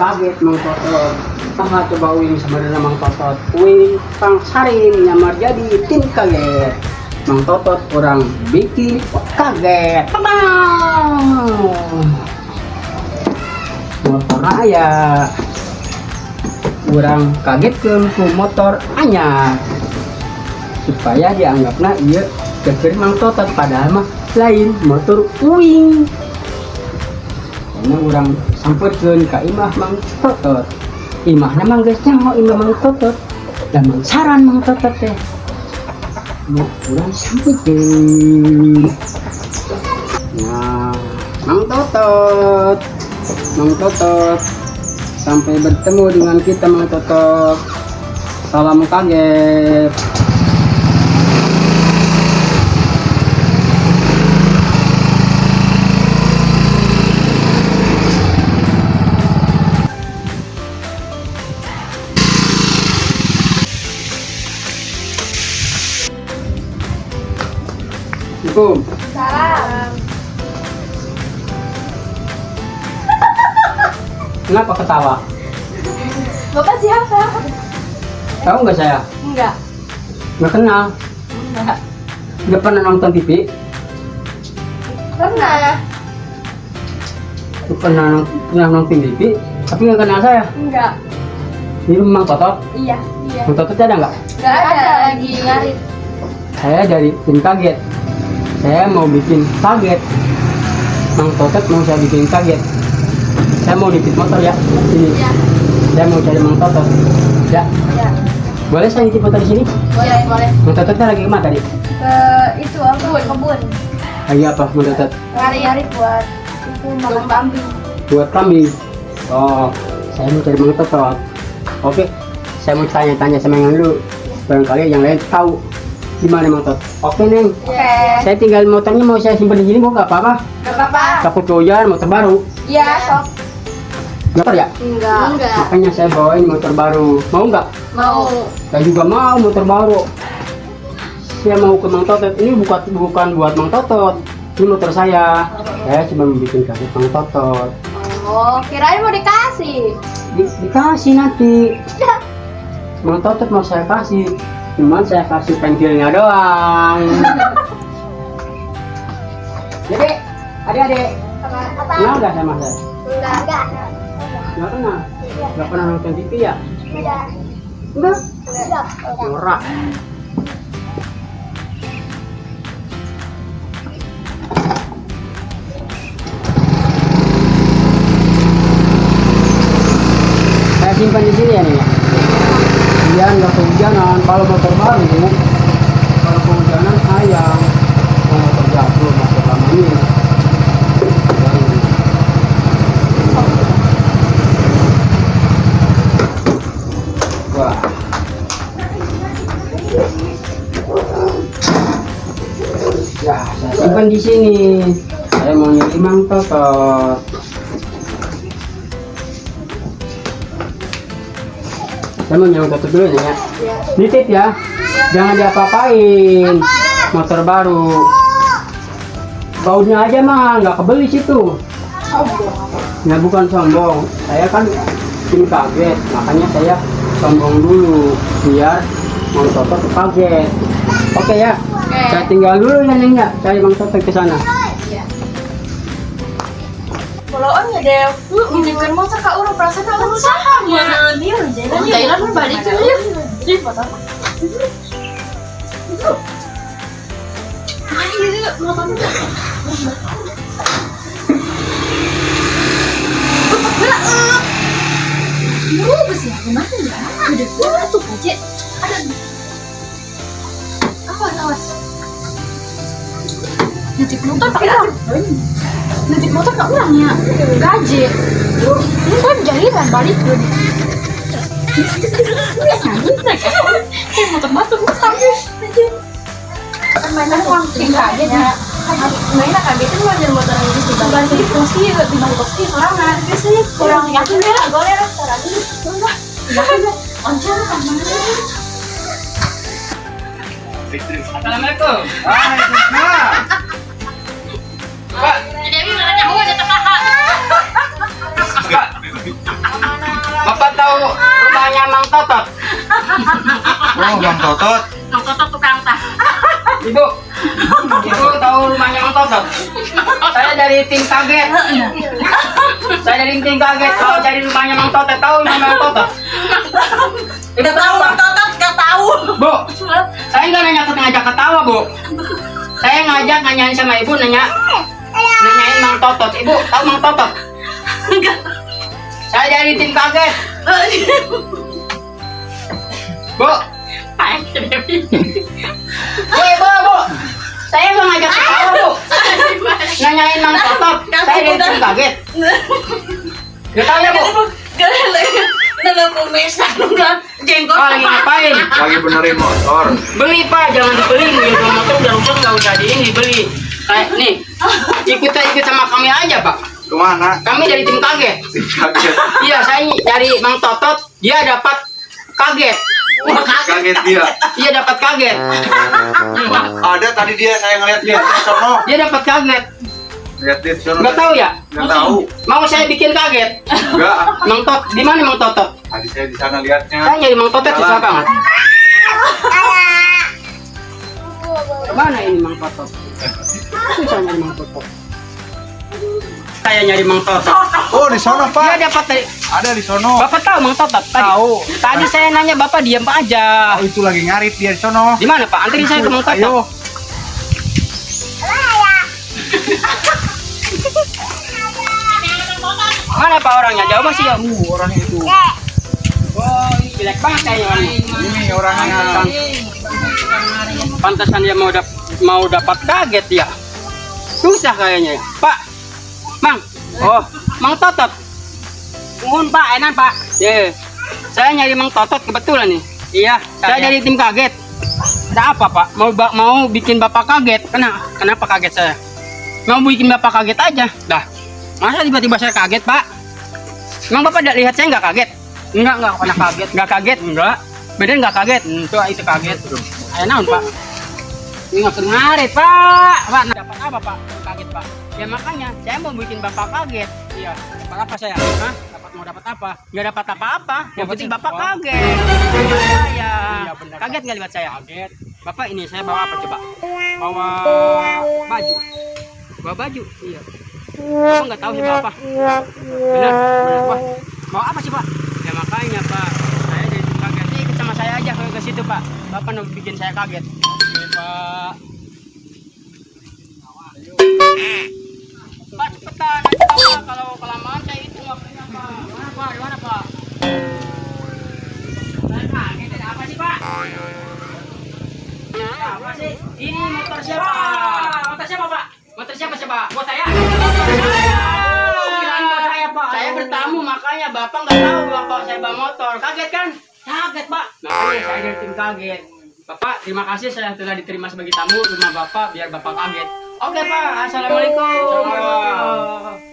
kaget Mang Totot. Tengah coba uing sebenarnya Mang Totot. Uing Kang Sarim nyamar jadi tim kaget. Mang Totot orang bikin kaget. Motor raya. Orang kagetkeun ku motor anyar. Supaya dianggapna ieu keker Mang Totot padahal mah lain motor uing. Karena orang sampeutkeun ka imah Mang Totot. Imahna mah geus nyaho imah Mang Totot. Dan Mang Saran Mang Totot teh. Mau orang sampeutkeun. Nah, Mang Totot. Mang Totot. Sampai bertemu dengan kita Mang Totot. Salam kaget. Assalamualaikum. Salam. Kenapa ketawa? Bapak siapa? Tahu nggak saya? Enggak. Nggak kenal. Enggak. Nggak pernah nonton TV. Pernah. Pernah nonton TV, tapi nggak kenal saya. Enggak. Ini Mang Totot. Iya. Mang Totot ada nggak? Enggak ada lagi ngarit. Saya dari tim kaget. Saya mau bikin kaget. Mang Totot mau saya bikin kaget. Saya mau nitip motor ya. Ini. Iya. Saya mau cari Mang Totot. Ya. Iya. Boleh saya nitip motor di sini? Boleh, boleh. Mang Tototnya lagi kemana tadi? Ke itu apa? Kebun. Lagi apa Mang Totot? Ngarit buat itu makan kambing. Buat kambing. Oh, saya mau cari Mang Totot. Oke. Saya mau tanya-tanya sama yang dulu. Barangkali yang lain tahu gimana Mang Totot. Oke Neng. Oke. Saya tinggal motornya mau saya simpan di sini mau nggak apa-apa? Enggak apa-apa. Takut hujan motor baru. Iya, sok. Motor ya? Enggak. Makanya saya bawain motor baru. Mau nggak? Mau. Saya juga mau motor baru. Saya mau ke Mang Totot. Ini bukan buat Mang Totot. Ini motor saya. Saya cuma bikin kaget Mang Totot. Oh, kirain mau dikasih. Dikasih nanti. Mang Totot mau saya kasih. Cuman saya kasih pentilnya doang. Jadi, adik-adik, Apa? kenal nggak sama saya? Enggak. Nggak kenal. Nggak pernah nonton TV ya? Enggak. Enggak. Enggak. Norak. Saya simpan di sini ya nih ya. Biar nggak kehujanan. Kalau motor baru, kalau kehujanan sayang. Kalau motor jatuh masuk lama ini. Wah. Ya, saya simpan di sini. Saya mau nyari Mang Totot. Saya mau nyari Totot dulu ya. Nitip ya. Jangan diapa-apain. Motor baru. Bautnya aja mah nggak kebeli situ. Ya bukan sombong. Saya kan tim kaget, makanya saya sombong dulu biar Mang Totot kaget. Oke ya. Saya tinggal dulu ya Neng ya. Cari Mang Totot ke sana. Poloan ya Dev, minjemin motor kak orang perasaan kak orang saham ya. Dia jalan balik tuh ya. Di foto. Ayo yuk motornya. Besi apa nanti ya? Ada dua tuh aja. Ada. Awas. Nitip motor tak orang. Nitip motor tak orang ya. Gaji. Ini kan jahitan balik tuh. Kayak motor batu utang. Kan mainan uang kaget ya. Mainan kaget itu wajar motor yang gitu. Ganti di kursi ya, di bangku kursi serangan. Biasanya kurang yakin ya. Boleh restoran ini. Enggak. Enggak. Oncar kan. Assalamualaikum. Waalaikumsalam. Dewi udah nyawa ada kakak. Enggak. rumahnya Mang Totot. Oh, Bang Totot. Mang Totot tukang tah. Ibu, ibu tahu rumahnya Mang Totot? Saya dari tim kaget. Saya dari tim kaget. Kalau dari rumahnya Mang Totot, tahu rumahnya Mang Totot? Ibu tahu Mang Totot gak tahu. Bu, saya nggak ngajak ketawa, Bu. Saya ngajak nanyain sama ibu, nanyain Mang Totot. Ibu tahu Mang Totot? Saya dari tim kaget. Bu, Bu. Saya nggak ngajak ketawa, Bu. Nanyain Mang Totot. Saya dari tim kaget. Gak tahu ya, Bu? Dalam kumis, jenggot. Oh, lagi ngapain? Lagi benerin motor. Beli, Pak, jangan dibeli. Motor udah rusak, nggak usah dibeli. Kayak nih, ikut sama kami aja, Pak. Kemana? Kami dari tim kaget. Kaget. Iya, saya dari Mang Totot, dia dapat kaget. Kaget dia. Iya, dapat kaget. Ada tadi dia, saya ngeliat dia di sono. Dia dapat kaget. Lihat dia di sono. Nggak tahu ya? Nggak tahu. Mau saya bikin kaget? Enggak. Mang Tot, di mana Mang Totot? Tadi saya di sana lihatnya. Saya nyari Mang Totot susah banget. Mana ini Mang Totot? Susah nyari Mang Totot. Saya nyari Mang Totot. Oh, di sono, Dia Pak. dapat dari... Ada di sono. Bapak tahu Mang Totot? Tahu. Tadi saya nanya Bapak diam aja. Oh, itu lagi ngarit dia di sono. Di mana Pak? Anterin saya ke Mang Totot. Ayo. Mana Pak orangnya? Jauh masih ya? Orangnya itu. Oh, ini jelek banget kayaknya orangnya. Ini orangnya. Pantesan dia mau dapat kaget ya. Susah kayaknya. Pak, Mang. Oh, Mang Totot. Mohon Pak, enak Pak. Saya nyari Mang Totot kebetulan nih. Iya, saya dari tim kaget. Ada apa Pak? Mau bikin Bapak kaget. Kenapa kaget saya? Mau bikin Bapak kaget aja. Dah. Masa tiba-tiba saya kaget, Pak? Emang Bapak lihat saya nggak kaget? Enggak pernah kaget. Nggak kaget? Enggak. Bener nggak kaget? Itu kaget. Ayo naon, Pak? Ini nggak ngarit, Pak. Pak, dapat apa, Pak? Kaget, Pak. Ya makanya, saya mau bikin Bapak kaget. Iya. Dapat apa saya? Hah? Mau dapat apa? Nggak dapat apa-apa. Yang penting Bapak kaget. Saya. Kaget nggak lihat saya? Kaget. Bapak ini saya bawa apa coba? Bawa baju. Bawa baju? Iya. Bapak nggak tahu siapa apa? Benar. Pak. Bawa apa sih Pak? Ya makanya Pak. Saya jadi kaget. Ikut sama saya aja ke situ Pak. Bapak mau bikin saya kaget. Oke Pak. Pak cepetan. Nanti Bapak kalau kelamaan saya itu waktunya Pak. Mana Pak? Di mana Pak? Saya kaget. Ada apa sih Pak? Apa sih? Ini motor siapa? Motor siapa Pak? Motor siapa? Buat saya. Kirain buat saya Pak. Saya bertamu makanya Bapak nggak tahu Bapak saya bawa motor. Kaget kan? Kaget Pak. Makanya saya dari tim kaget. Bapak terima kasih saya telah diterima sebagai tamu rumah Bapak biar Bapak kaget. Oke Pak. Assalamualaikum.